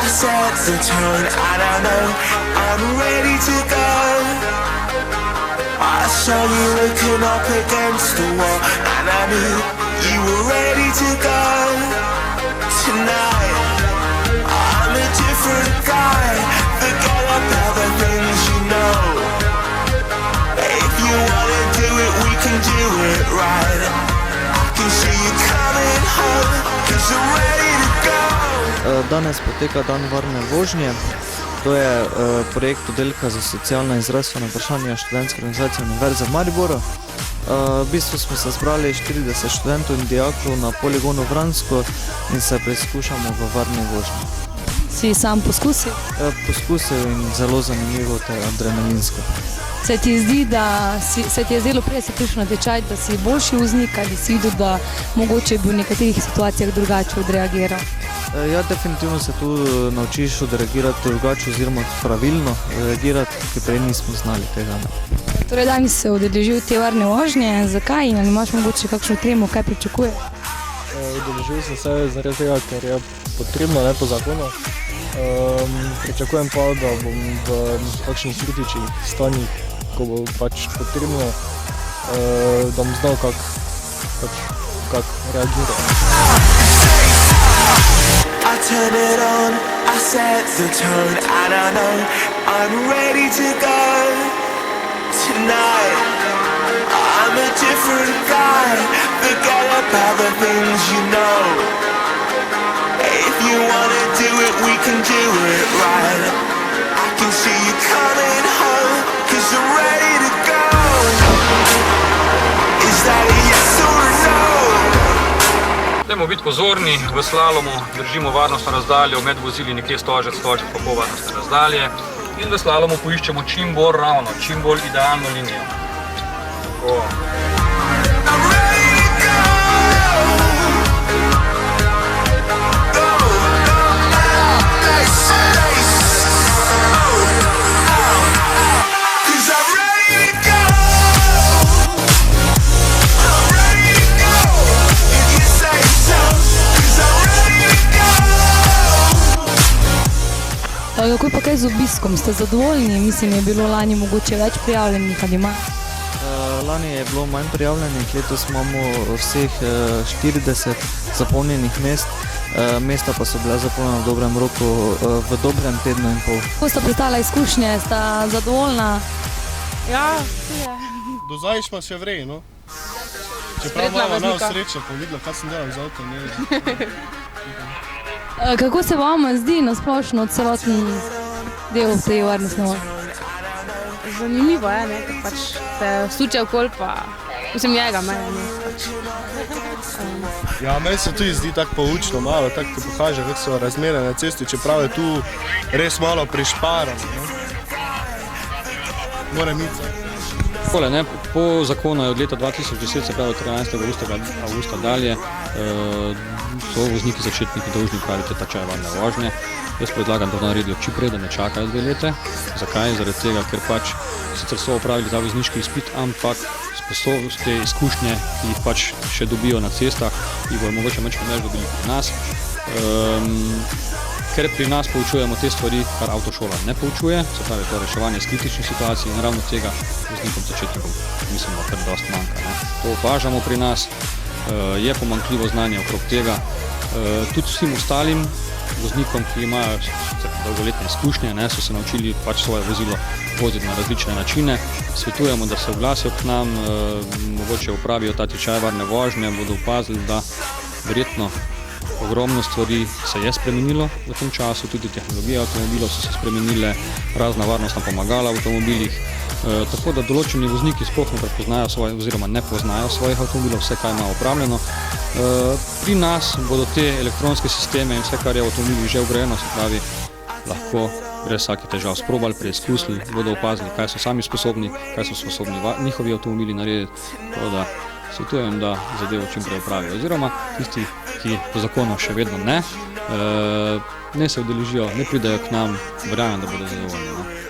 set the tone, and I know I'm ready to go. I saw you looking up against the wall, and I knew you were ready to go. Tonight, I'm a different guy. Forget about the things you know. If you wanna do it, we can do it right. I can see you coming home, 'cause you're ready to go. Danes poteka dan varne vožnje. To je projekt oddelka za socialna in zdravstvena vprašanja študentske organizacije Univerze v Mariboru. V bistvu smo se zbrali 40 študentov in dijakov na poligonu Vransko in se preizkušamo v varni vožnji. Si sam poskusil? Poskusil in zelo zanimivo ter adrenalinsko. Se ti je zdelo prej, si prišel na tečaj, da si boljši voznik, ali si videl, da mogoče bi v nekaterih situacijah drugače odreagiral? Ja, definitivno se tu naučiš odreagirati drugače oziroma pravilno reagirati, ker prej nismo znali tega. Torej, danes se udeležil te varne vožnje, zakaj in ali imaš mogoče kakšno tremo, kaj pričakuješ? Udeležil sem se zaradi tega, ker je potrebno, ne po zakonu. Pričakujem pa, da bom v kakšnih kritičnih stanjih, ko bo pač potrebno, da bom znal kak reagirati. I turn it on, I set the tone, and I know I'm ready to go. Tonight, I'm a different guy. Forget about the things you know. If you wanna do it, we can do it right. I can see you coming home, 'cause you're ready to go. Is that a yes or a no? Dajmo biti pozorni, v slalomu držimo varnostno razdaljo med vozili nekje 100 pa pol varnostne razdalje in v slalomu poiščemo čim bolj ravno, čim bolj idealno linijo. Tako. Kako pa kaj z obiskom? Ste zadovoljni? Mislim, je bilo lani mogoče več prijavljenih ali manj? Lani je bilo manj prijavljenih, letos imamo vseh 40 zapolnjenih mest. Mesta pa so bila zapolnjena v dobrem roku, v dobrem tednu in pol. Kako sta pristala izkušnje? Sta zadovoljna? Ja, je. Do zdaj smo še vrej, no. Čeprav imamo malo sreče, pa videla, kaj sem delal z avtom. Kako se vam zdi nasplošno celoten del te varnostne vožnje? Zanimivo je, ne, ker pač te vsuče okoli pa, mislim njega, mene, ne, pač. Ja, meni se tudi zdi tako poučno malo, tako ti pokaže, kako so razmere na cesti, čeprav je tu res malo prišparano, ne. Moram iti. Takole, ne, po zakonu je od leta 2010, se pravi od 13. avgusta dalje, so vozniki začetniki dolžni opraviti tečaj varne vožnje. Jaz predlagam, da to naredijo čim prej, da ne čakajo 2 leta. Zakaj? Zaradi tega, ker pač sicer so opravili ta vozniški izpit, ampak te izkušnje, ki jih pač še dobijo na cestah, jih bojo mogoče več dobili pri nas. Ker pri nas poučujemo te stvari, kar avtošola ne poučuje, se pravi to reševanje iz kritičnih situacij in ravno tega voznikom začetnikom mislim, da kar dosti manjka. Ne. To opažamo pri nas, je pomanjkljivo znanje okrog tega. Tudi vsem ostalim voznikom, ki imajo dolgoletne izkušnje, ne, so se naučili pač svoje vozilo voziti na različne načine. Svetujemo, da se oglasijo k nam, mogoče opravijo ta tečaj varne vožnje, bodo opazili, da verjetno ogromno stvari se je spremenilo v tem času, tudi tehnologije avtomobilov so se spremenile, razna varnostna pomagala v avtomobilih, tako da določeni vozniki sploh ne prepoznajo oziroma ne poznajo svojih avtomobilov, vse kaj ima opravljeno. Pri nas bodo te elektronske sisteme in vse, kar je v avtomobilih že vgrajeno, se pravi, lahko brez vsakih težav sprobali, preizkusili, bodo opazili, kaj so sami sposobni, kaj so sposobni njihovi avtomobili narediti, tako da svetujem, da zadevo čim prej opravijo. Oziroma tisti, ki po zakonu še vedno ne se udeležijo, ne pridajo k nam, verjamem, da bodo zadovoljni.